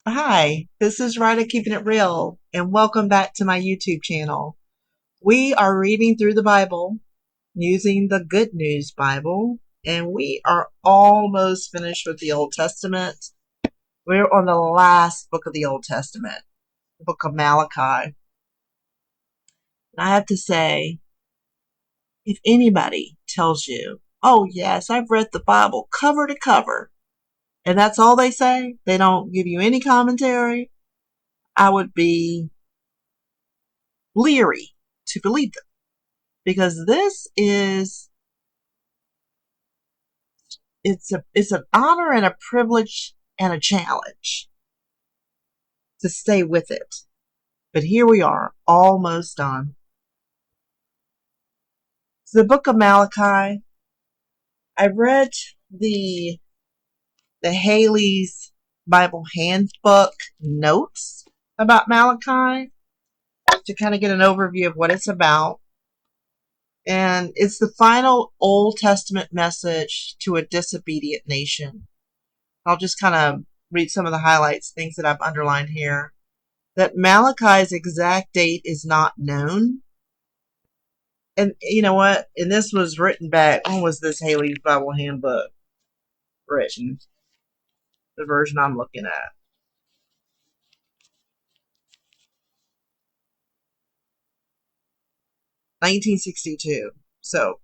Hi, this is Ridea Keeping It Real, and welcome back to my YouTube channel. We are reading through the Bible using the Good News Bible, and we are almost finished with the Old Testament. We're on the last book of the Old Testament, the book of Malachi. And I have to say, if anybody tells you, oh yes, I've read the Bible cover to cover, and that's all they say, they don't give you any commentary, I would be leery to believe them. Because this is it's an honor and a privilege and a challenge to stay with it. But here we are, almost done. So the book of Malachi, I read the Haley's Bible Handbook notes about Malachi to kind of get an overview of what it's about. And it's the final Old Testament message to a disobedient nation. I'll just kind of read some of the highlights, things that I've underlined here. That Malachi's exact date is not known. And you know what? And this was written back, when was this Haley's Bible Handbook written? The version I'm looking at. 1962. So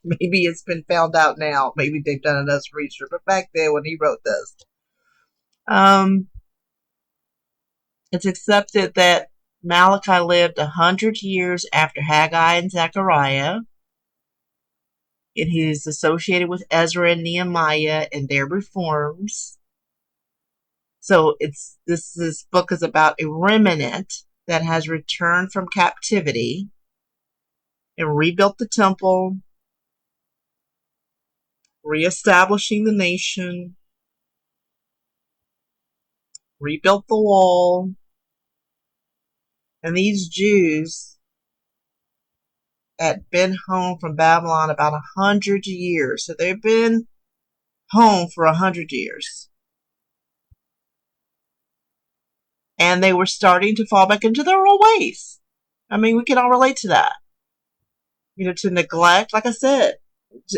maybe it's been found out now. Maybe they've done enough research. But back then when he wrote this, um, it's accepted that Malachi lived 100 years after Haggai and Zechariah. And he's associated with Ezra and Nehemiah and their reforms. So this book is about a remnant that has returned from captivity and rebuilt the temple, reestablishing the nation, rebuilt the wall. And these Jews had been home from Babylon about 100 years. So they've been home for 100 years. And they were starting to fall back into their old ways. I mean, we can all relate to that. To neglect, like I said,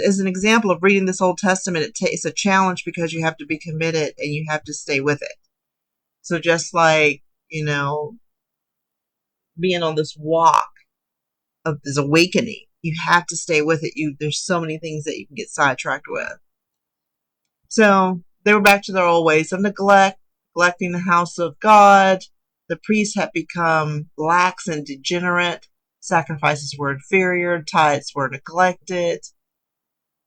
as an example of reading this Old Testament, it's a challenge because you have to be committed and you have to stay with it. So just like, being on this walk of this awakening, you have to stay with it. There's so many things that you can get sidetracked with. So they were back to their old ways of neglecting the house of God. The priests had become lax and degenerate. Sacrifices were inferior. Tithes were neglected.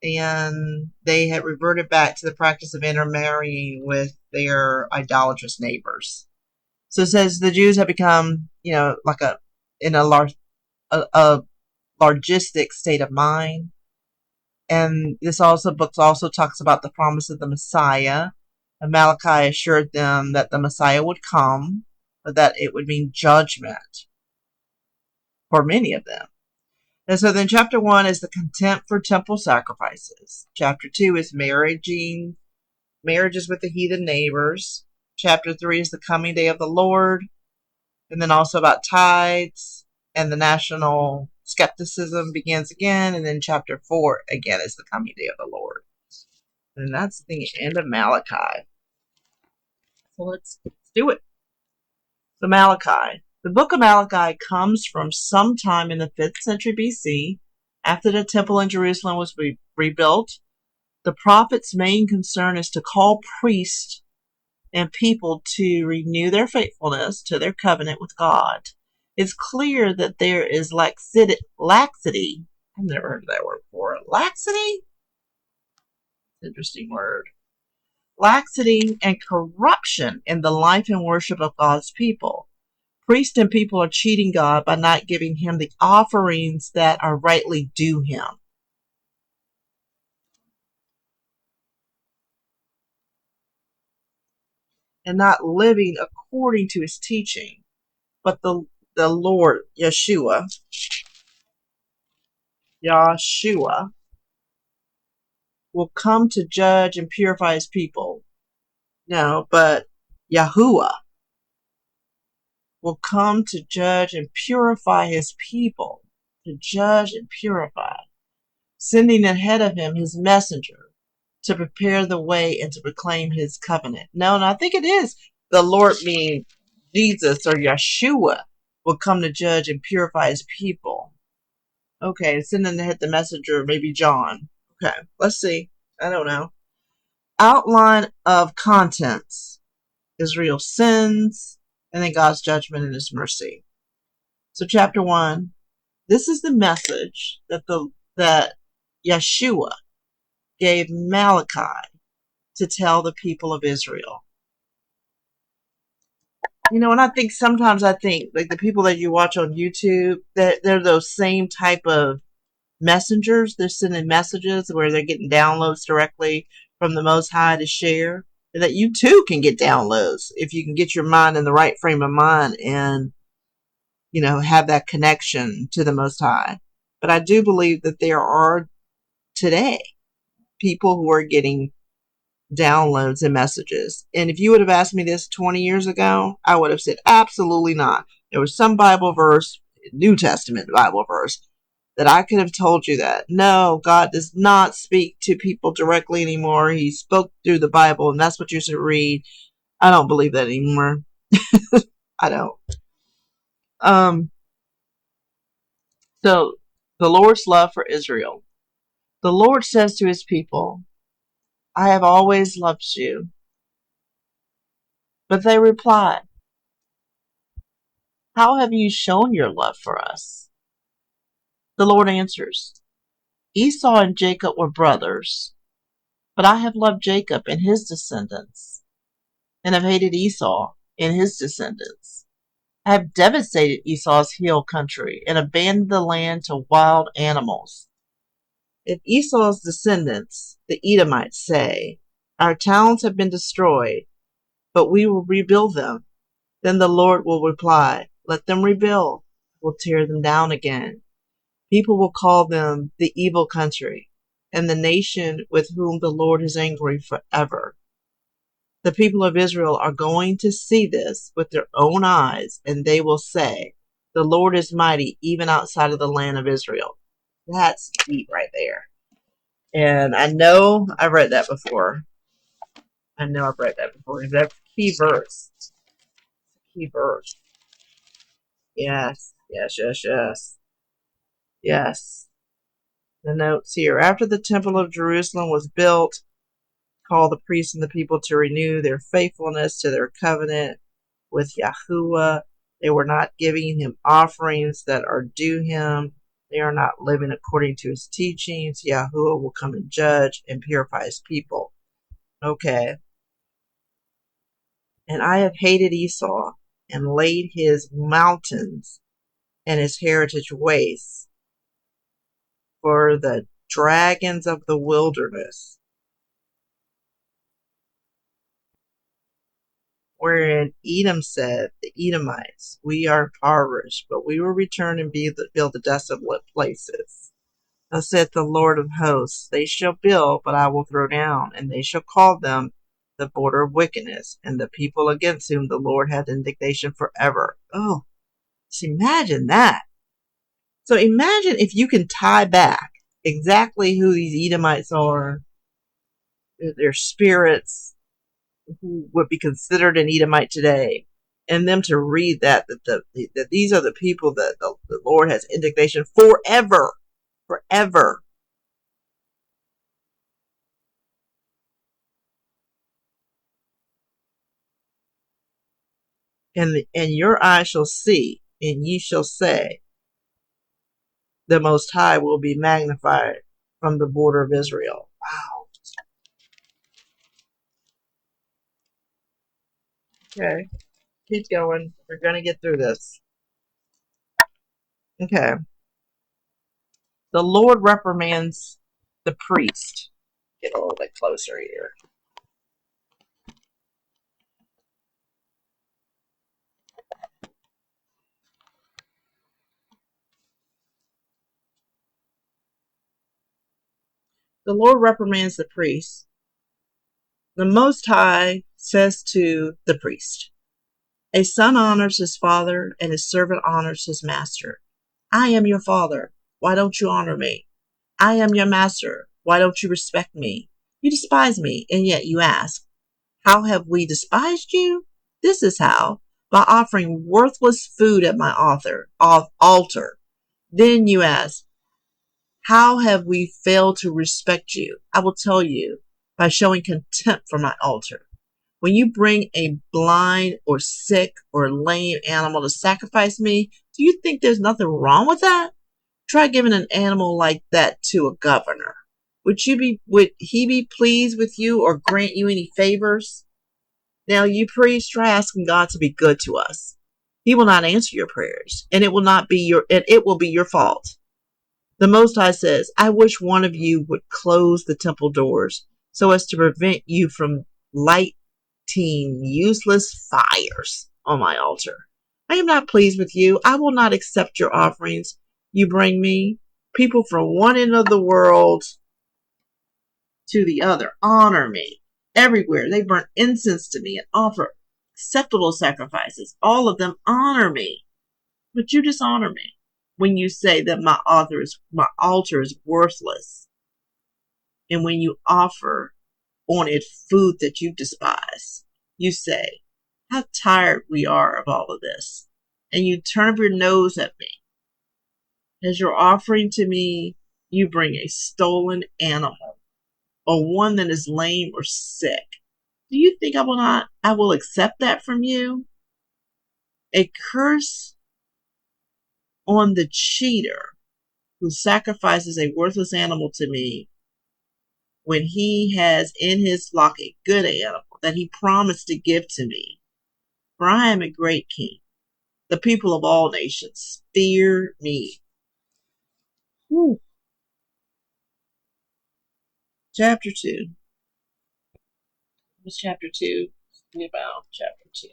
And they had reverted back to the practice of intermarrying with their idolatrous neighbors. So it says the Jews have become, like a largistic state of mind. And this book also talks about the promise of the Messiah. And Malachi assured them that the Messiah would come, but that it would mean judgment for many of them. And so then chapter 1 is the contempt for temple sacrifices. Chapter 2 is marriages with the heathen neighbors. Chapter 3 is the coming day of the Lord. And then also about tithes, and the national skepticism begins again. And then chapter 4 again is the coming day of the Lord. And that's the end of Malachi. So let's do it. So Malachi. The book of Malachi comes from sometime in the 5th century BC, after the temple in Jerusalem was rebuilt. The prophet's main concern is to call priests and people to renew their faithfulness to their covenant with God. It's clear that there is laxity. I've never heard of that word before. Laxity? Interesting word. Laxity and corruption in the life and worship of God's people. Priests and people are cheating God by not giving him the offerings that are rightly due him. And not living according to his teaching. But the Lord, Yahusha, will come to judge and purify his people. No, but YAHusha will come to judge and purify his people, to judge and purify, sending ahead of him his messenger to prepare the way and to proclaim his covenant. No, and I think it is the Lord, meaning Jesus or Yeshua, will come to judge and purify his people. Okay, sending ahead the messenger, maybe John. Okay, let's see. I don't know. Outline of contents: Israel's sins, and then God's judgment and his mercy. So chapter 1, this is the message that Yeshua gave Malachi to tell the people of Israel. You know, and I think sometimes like the people that you watch on YouTube, they're those same type of messengers. They're sending messages where they're getting downloads directly from the Most High to share. And that you too can get downloads if you can get your mind in the right frame of mind and, you know, have that connection to the Most High. But I do believe that there are today people who are getting downloads and messages. And if you would have asked me this 20 years ago, I would have said absolutely not. There was some Bible verse, New Testament Bible verse, that I could have told you that. No, God does not speak to people directly anymore. He spoke through the Bible, and that's what you should read. I don't believe that anymore. I don't. So, the Lord's love for Israel. The Lord says to his people, I have always loved you. But they reply, how have you shown your love for us? The Lord answers, Esau and Jacob were brothers, but I have loved Jacob and his descendants, and have hated Esau and his descendants. I have devastated Esau's hill country and abandoned the land to wild animals. If Esau's descendants, the Edomites, say, our towns have been destroyed, but we will rebuild them, then the Lord will reply, let them rebuild. We'll tear them down again. People will call them the evil country, and the nation with whom the Lord is angry forever. The people of Israel are going to see this with their own eyes, and they will say, the Lord is mighty even outside of the land of Israel. That's deep right there. And I know I've read that before. That's a key verse. Key verse. Yes. Yes. The notes here. After the temple of Jerusalem was built, call the priests and the people to renew their faithfulness to their covenant with Yahuwah. They were not giving him offerings that are due him. They are not living according to his teachings. Yahuwah will come and judge and purify his people. Okay. And I have hated Esau and laid his mountains and his heritage waste for the dragons of the wilderness, wherein Edom said, the Edomites, we are impoverished, but we will return and build the desolate places. Thus saith the Lord of hosts, they shall build, but I will throw down, and they shall call them the border of wickedness, and the people against whom the Lord hath indignation forever. Oh, just imagine that. So imagine if you can tie back exactly who these Edomites are, their spirits, who would be considered an Edomite today, and them to read that these are the people that the Lord has indignation forever. And your eyes shall see, and ye shall say, the Most High will be magnified from the border of Israel. Wow. Okay, keep going. We're going to get through this. Okay. The Lord reprimands the priest. Get a little bit closer here. The Lord reprimands the priest. The Most High says to the priest, a son honors his father, and his servant honors his master. I am your father. Why don't you honor me? I am your master. Why don't you respect me? You despise me, and yet you ask, how have we despised you? This is how, by offering worthless food at my altar. Then you ask, how have we failed to respect you? I will tell you, by showing contempt for my altar. When you bring a blind or sick or lame animal to sacrifice me, do you think there's nothing wrong with that? Try giving an animal like that to a governor. Would he be pleased with you or grant you any favors? Now you priests, try asking God to be good to us. He will not answer your prayers, and it will be your fault. The Most High says, I wish one of you would close the temple doors so as to prevent you from lighting useless fires on my altar. I am not pleased with you. I will not accept your offerings you bring me. People from one end of the world to the other honor me. Everywhere they burn incense to me and offer acceptable sacrifices. All of them honor me. But you dishonor me when you say that my altar is worthless, and when you offer on it food that you despise. You say, how tired we are of all of this, and you turn up your nose at me. As you're offering to me, you bring a stolen animal, or one that is lame or sick. Do you think I will accept that from you? A curse on the cheater who sacrifices a worthless animal to me when he has in his flock a good animal that he promised to give to me. For I am a great king. The people of all nations fear me. Whew. Chapter 2. What's chapter 2? About chapter 2.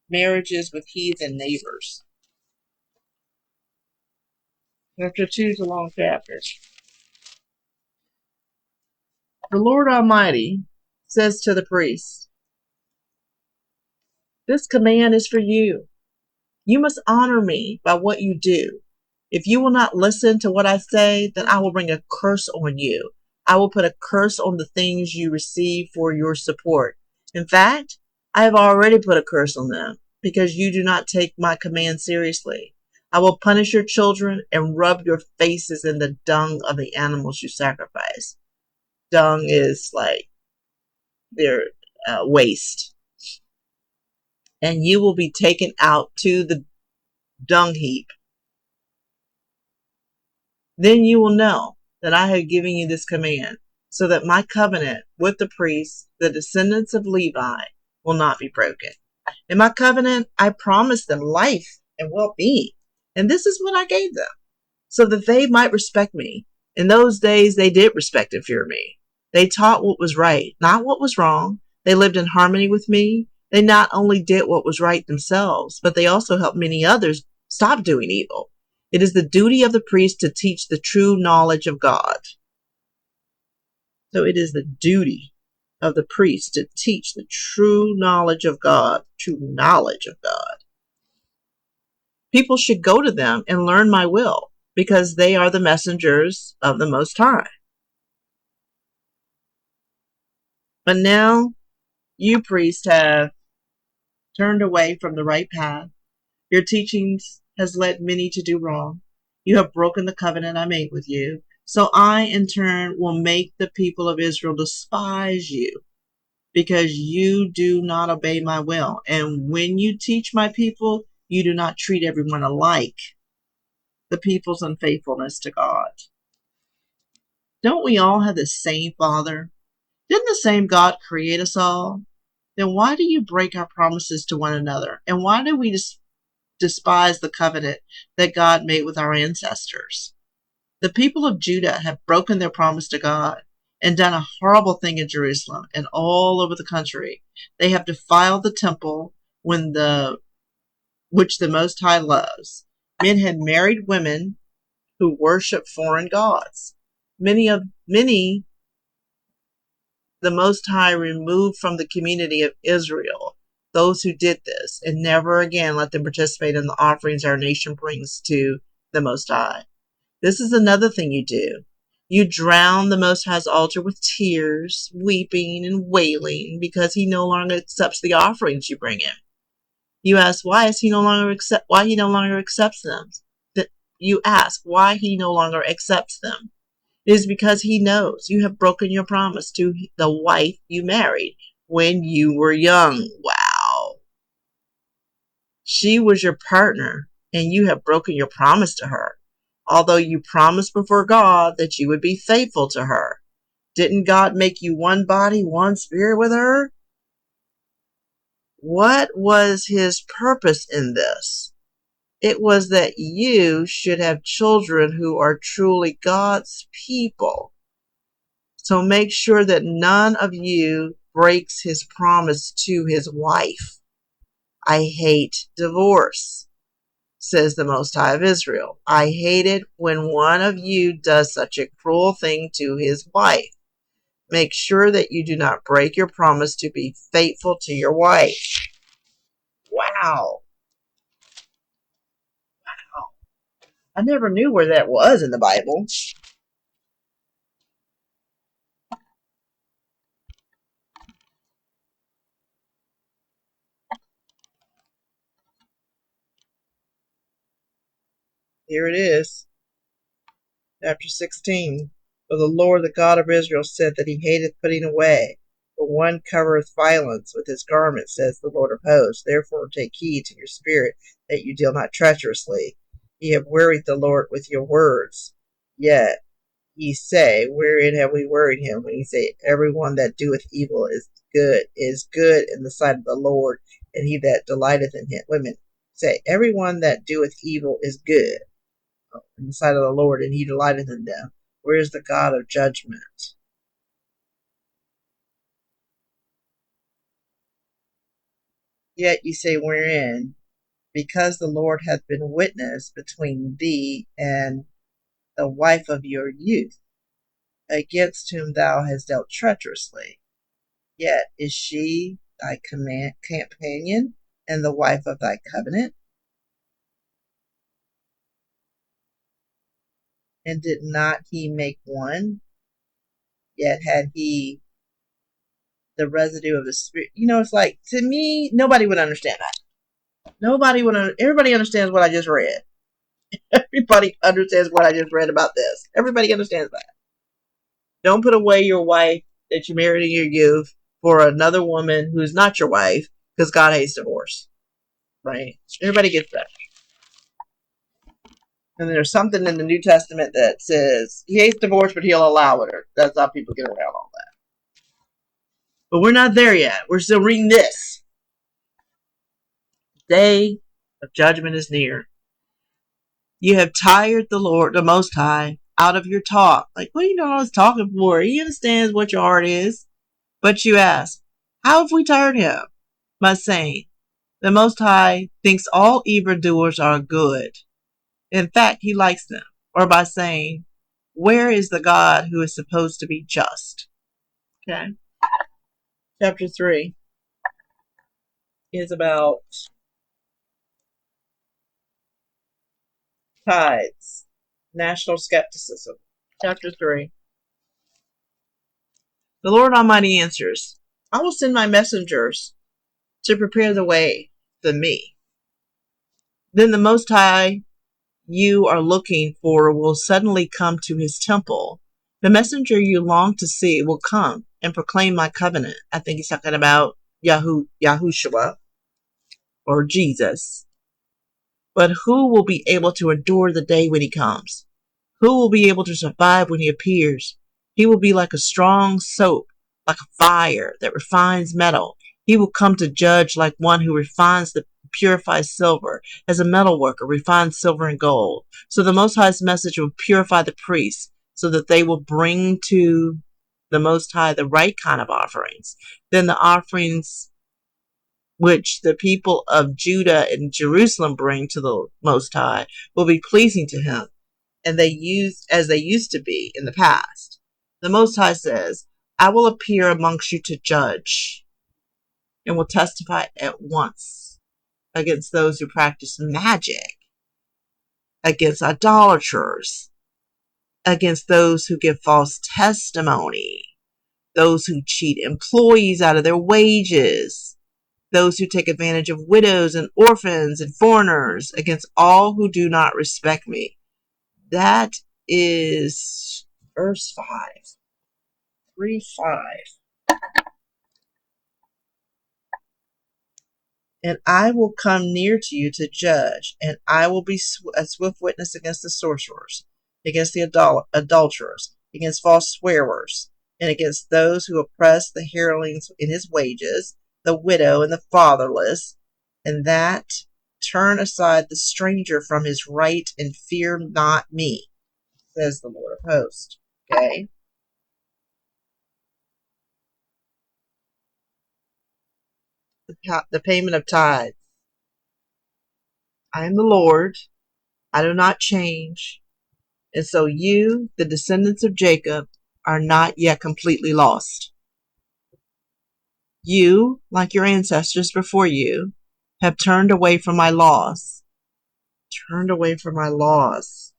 Marriages with heathen neighbors. Chapter 2 is a long chapter. The Lord Almighty says to the priest, this command is for you. You must honor me by what you do. If you will not listen to what I say, then I will bring a curse on you. I will put a curse on the things you receive for your support. In fact, I have already put a curse on them because you do not take my command seriously. I will punish your children and rub your faces in the dung of the animals you sacrifice. Dung is like their waste. And you will be taken out to the dung heap. Then you will know that I have given you this command, so that my covenant with the priests, the descendants of Levi, will not be broken. In my covenant, I promised them life and well-being, and this is what I gave them, so that they might respect me. In those days, they did respect and fear me. They taught what was right, not what was wrong. They lived in harmony with me. They not only did what was right themselves, but they also helped many others stop doing evil. It is the duty of the priest to teach the true knowledge of God. So it is the duty of the priest to teach the true knowledge of God. True knowledge of God. People should go to them and learn my will, because they are the messengers of the Most High. But now, you priests have turned away from the right path. Your teachings has led many to do wrong. You have broken the covenant I made with you. So I, in turn, will make the people of Israel despise you, because you do not obey my will. And when you teach my people, you do not treat everyone alike. The people's unfaithfulness to God. Don't we all have the same Father? Didn't the same God create us all? Then why do you break our promises to one another? And why do we despise the covenant that God made with our ancestors? The people of Judah have broken their promise to God and done a horrible thing in Jerusalem and all over the country. They have defiled the temple when which the Most High loves. Men had married women who worship foreign gods. Many the Most High removed from the community of Israel those who did this, and never again let them participate in the offerings our nation brings to the Most High. This is another thing you do. You drown the Most High's altar with tears, weeping and wailing, because he no longer accepts the offerings you bring him. You ask why he no longer accepts them. You ask why he no longer accepts them. It is because he knows you have broken your promise to the wife you married when you were young. Wow. She was your partner, and you have broken your promise to her. Although you promised before God that you would be faithful to her. Didn't God make you one body, one spirit with her? What was his purpose in this? It was that you should have children who are truly God's people. So make sure that none of you breaks his promise to his wife. I hate divorce, says the Most High of Israel. I hate it when one of you does such a cruel thing to his wife. Make sure that you do not break your promise to be faithful to your wife. Wow. I never knew where that was in the Bible. Here it is. Chapter 16. For the Lord, the God of Israel, said that he hateth putting away. For one covereth violence with his garment, says the Lord of hosts. Therefore take heed to your spirit, that you deal not treacherously. Ye have wearied the Lord with your words. Yet ye say, wherein have we worried him? When ye say, every one that doeth evil is good in the sight of the Lord, and he that delighteth in him. Women say, every one that doeth evil is good in the sight of the Lord, and he delighteth in them. Where is the God of judgment? Yet ye say, wherein? Because the Lord hath been witness between thee and the wife of your youth, against whom thou hast dealt treacherously. Yet is she thy companion and the wife of thy covenant? And did not he make one? Yet had he the residue of the spirit. It's like, to me, nobody would understand that. Everybody understands what I just read. Everybody understands what I just read about this. Everybody understands that. Don't put away your wife that you married in your youth for another woman who's not your wife, because God hates divorce. Right? Everybody gets that. And there's something in the New Testament that says he hates divorce, but he'll allow it. That's how people get around all that. But we're not there yet. We're still reading this. The day of judgment is near. You have tired the Lord, the Most High, out of your talk. Like, what are you doing all this talking for? He understands what your heart is. But you ask, how have we tired him? By saying, the Most High thinks all evildoers are good. In fact, he likes them. Or by saying, where is the God who is supposed to be just? Okay. Chapter 3 is about tithes, national skepticism. Chapter 3. The Lord Almighty answers, I will send my messengers to prepare the way for me. Then the Most High you are looking for will suddenly come to his temple. The messenger you long to see will come and proclaim my covenant. I think he's talking about YAHusha or Jesus. But who will be able to endure the day when he comes? Who will be able to survive when he appears? He will be like a strong soap, like a fire that refines metal. He will come to judge like one who refines the purifies silver, as a metal worker refines silver and gold. So the Most High's message will purify the priests, so that they will bring to the Most High the right kind of offerings. Then the offerings which the people of Judah and Jerusalem bring to the Most High, will be pleasing to him, and they used to be in the past. The Most High says, I will appear amongst you to judge, and will testify at once against those who practice magic, against idolaters, against those who give false testimony, those who cheat employees out of their wages, those who take advantage of widows and orphans and foreigners, against all who do not respect me. That is verse 5. 3:5. And I will come near to you to judge, and I will be a swift witness against the sorcerers, against the adulterers, against false swearers, and against those who oppress the hirelings in his wages, the widow and the fatherless, and that turn aside the stranger from his right and fear not me, says the Lord of hosts. Okay? The payment of tithes. I am the Lord. I do not change. And so you, the descendants of Jacob, are not yet completely lost. You, like your ancestors before you, have turned away from my laws. Turned away from my laws.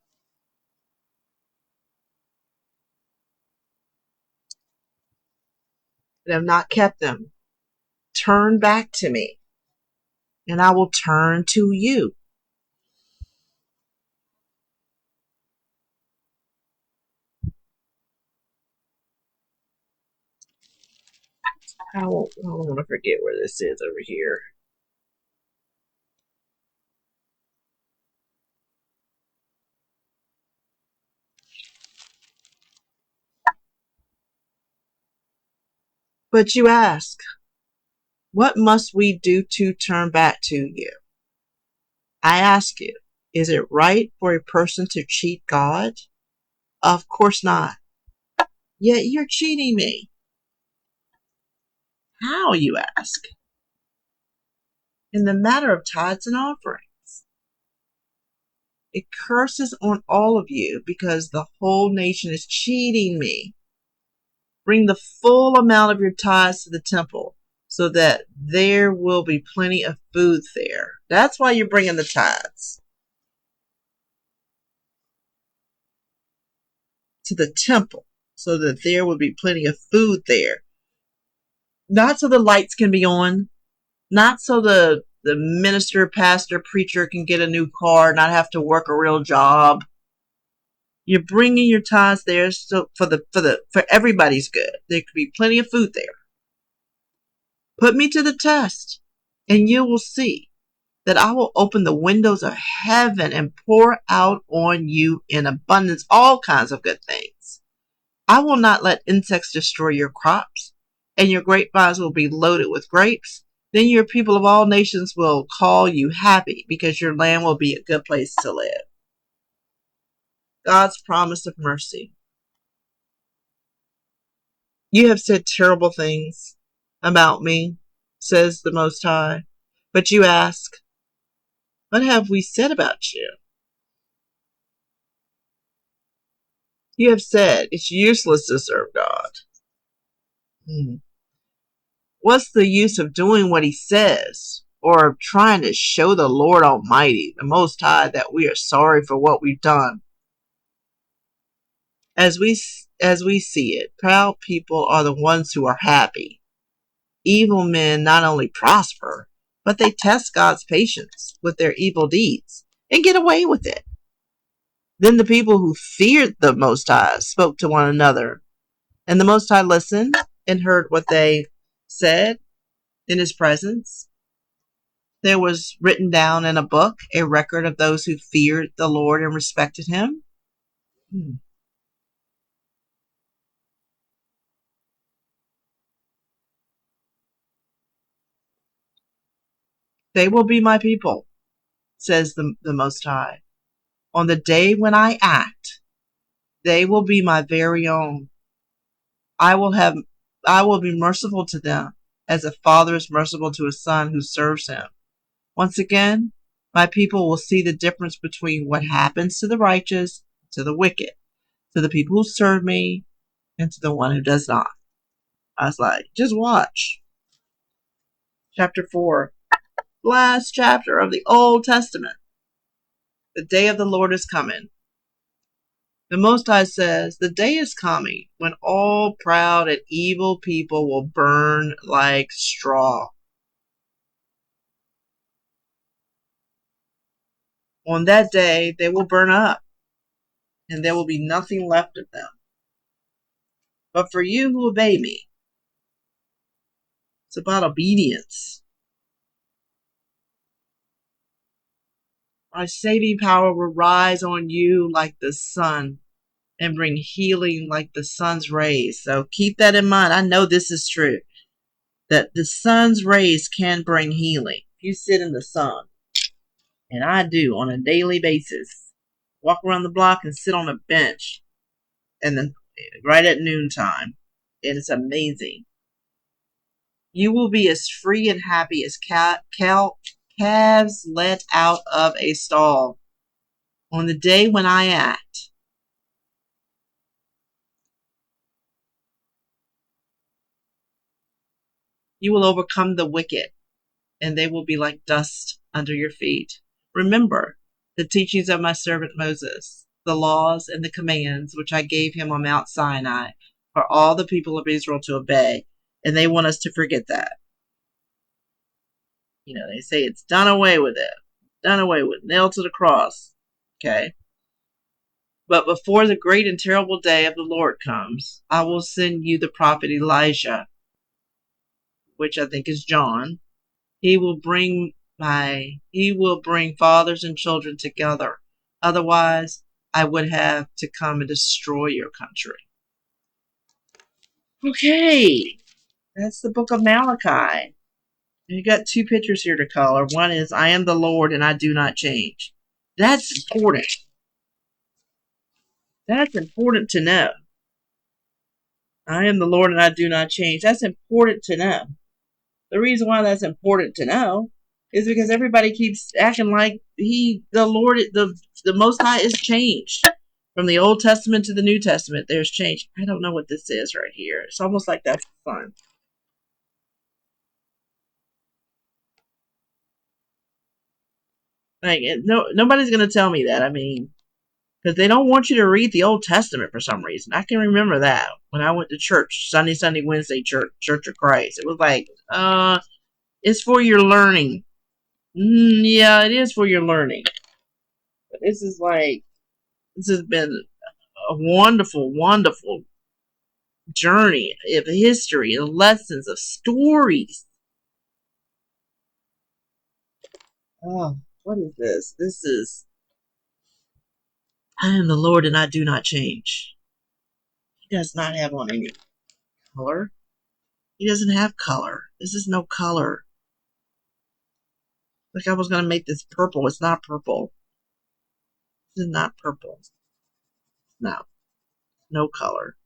And have not kept them. Turn back to me, and I will turn to you. I don't want to forget where this is over here. But you ask, what must we do to turn back to you? I ask you, is it right for a person to cheat God? Of course not. Yet you're cheating me. How, you ask? In the matter of tithes and offerings. It curses on all of you because the whole nation is cheating me. Bring the full amount of your tithes to the temple so that there will be plenty of food there. That's why you're bringing the tithes to the temple so that there will be plenty of food there. Not so the lights can be on. Not so the minister, pastor, preacher can get a new car, not have to work a real job. You're bringing your tithes there so for everybody's good. There could be plenty of food there. Put me to the test, and you will see that I will open the windows of heaven and pour out on you in abundance all kinds of good things. I will not let insects destroy your crops, and your grapevines will be loaded with grapes. Then your people of all nations will call you happy because your land will be a good place to live. God's promise of mercy. You have said terrible things about me, says the Most High. But you ask, what have we said about you? You have said it's useless to serve God. What's the use of doing what he says, or of trying to show the Lord Almighty, the Most High, that we are sorry for what we've done? As we see it, proud people are the ones who are happy. Evil men not only prosper, but they test God's patience with their evil deeds and get away with it. Then the people who feared the Most High spoke to one another, and the Most High listened and heard what they said in his presence. There was written down in a book a record of those who feared the Lord and respected him. They will be my people, says the Most High. On the day when I act, they will be my very own. I will be merciful to them as a father is merciful to his son who serves him. Once again, my people will see the difference between what happens to the righteous, to the wicked, to the people who serve me, and to the one who does not. I was like, just watch. Chapter 4, last chapter of the Old Testament. The day of the Lord is coming. The Most High says, the day is coming when all proud and evil people will burn like straw. On that day, they will burn up, and there will be nothing left of them. But for you who obey me, it's about obedience. My saving power will rise on you like the sun and bring healing like the sun's rays. So keep that in mind. I know this is true, that the sun's rays can bring healing. If you sit in the sun, and I do on a daily basis, walk around the block and sit on a bench, and then right at noontime, it is amazing. You will be as free and happy as calves let out of a stall. On the day when I act, you will overcome the wicked, and they will be like dust under your feet. Remember the teachings of my servant Moses, the laws and the commands which I gave him on Mount Sinai for all the people of Israel to obey. And they want us to forget that. They say it's done away with it. Done away with. Nailed to the cross. Okay. But before the great and terrible day of the Lord comes, I will send you the prophet Elijah, which I think is John. He will bring fathers and children together. Otherwise, I would have to come and destroy your country. Okay, that's the book of Malachi. You got two pictures here to color. One is, I am the Lord and I do not change. That's important. That's important to know. I am the Lord and I do not change. That's important to know. The reason why that's important to know is because everybody keeps acting like the Most High is changed. From the Old Testament to the New Testament, there's change. I don't know what this is right here. It's almost like that's fun. Like, nobody's going to tell me that. I mean, because they don't want you to read the Old Testament for some reason. I can remember that when I went to church, Sunday, Wednesday, Church of Christ. It was like, it's for your learning. Yeah, it is for your learning. But this has been a wonderful, wonderful journey of history, of lessons, of stories. Oh, what is this? This is, I am the Lord and I do not change. He does not have on any color. He doesn't have color. This is no color. Like I was going to make this purple. It's not purple. This is not purple. No. No color.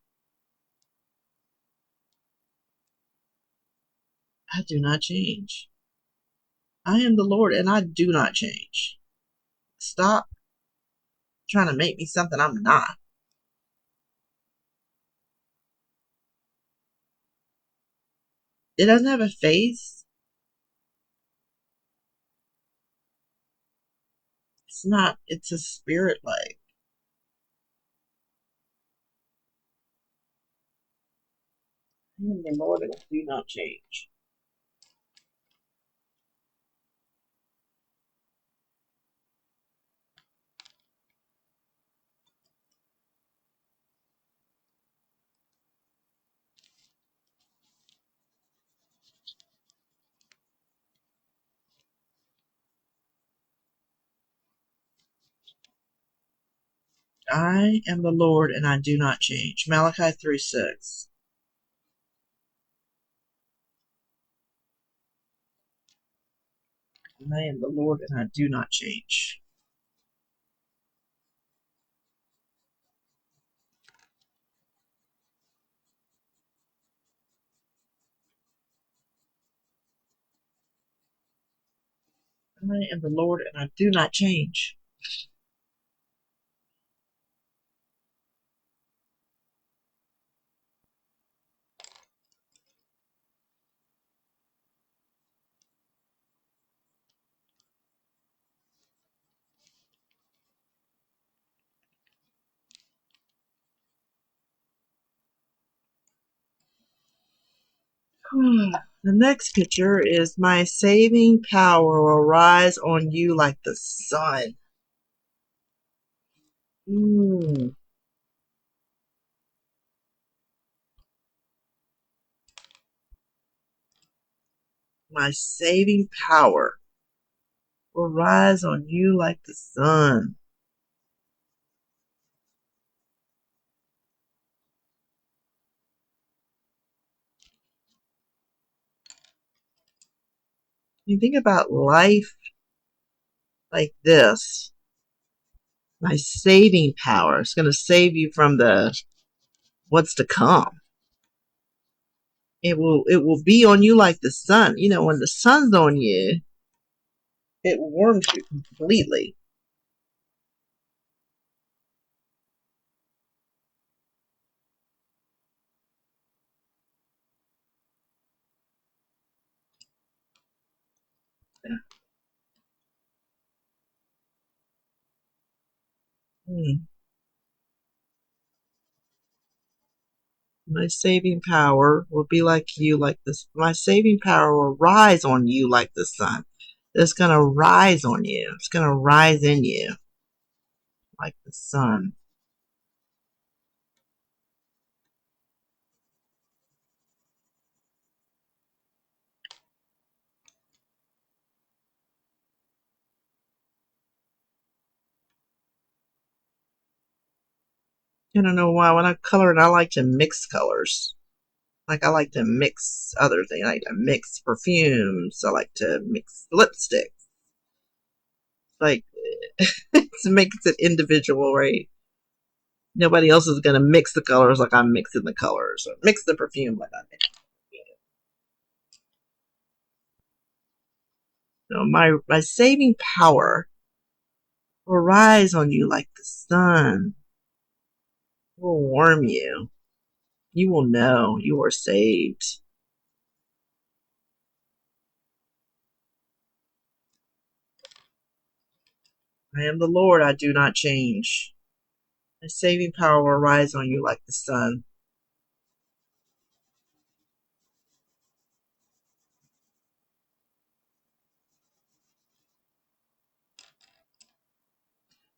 I do not change. I am the Lord and I do not change. Stop trying to make me something I'm not. It doesn't have a face. It's not. It's a spirit like. I am the Lord and I do not change. I am the Lord and I do not change. Malachi 3:6. I am the Lord and I do not change. I am the Lord and I do not change. The next picture is my saving power will rise on you like the sun. My saving power will rise on you like the sun. You think about life like this. My saving power is going to save you from the what's to come. It will be on you like the sun. You know, when the sun's on you, it warms you completely. My saving power will be like you, like this. My saving power will rise on you like the sun. It's going to rise on you. It's going to rise in you like the sun. I don't know why. When I color it, I like to mix colors. Like I like to mix other things. I like to mix perfumes. I like to mix lipsticks. Like it makes it individual, right? Nobody else is gonna mix the colors like I'm mixing the colors, or mix the perfume like I'm mixing the perfume. So my saving power will rise on you like the sun. It will warm you. You will know you are saved. I am the Lord, I do not change. My saving power will rise on you like the sun.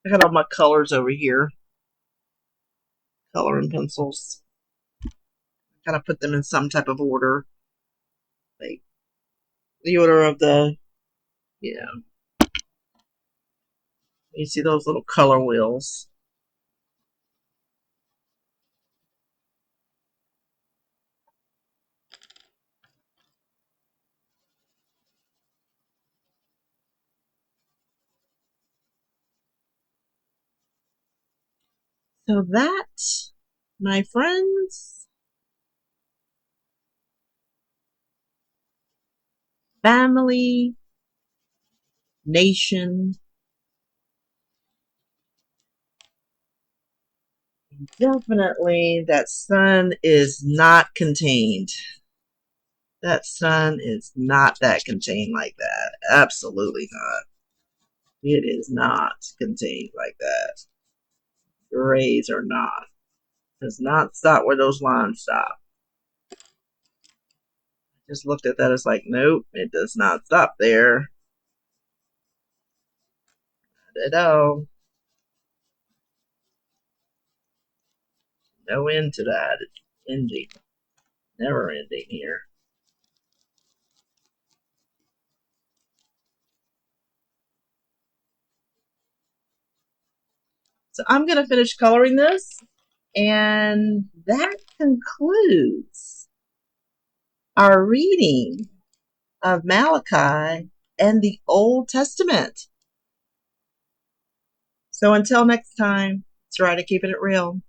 I got all my colors over here. Coloring pencils. I kind of put them in some type of order. Like the order of the, you know, you see those little color wheels. So that, my friends, family, nation, definitely that sun is not contained. That sun is not that contained like that. Absolutely not. It is not contained like that. The rays are not. It does not stop where those lines stop. Just looked at that as like, nope, it does not stop there. Not at all. No end to that. It's ending. Never ending here. So I'm going to finish coloring this, and that concludes our reading of Malachi and the Old Testament. So until next time, try to keep it real.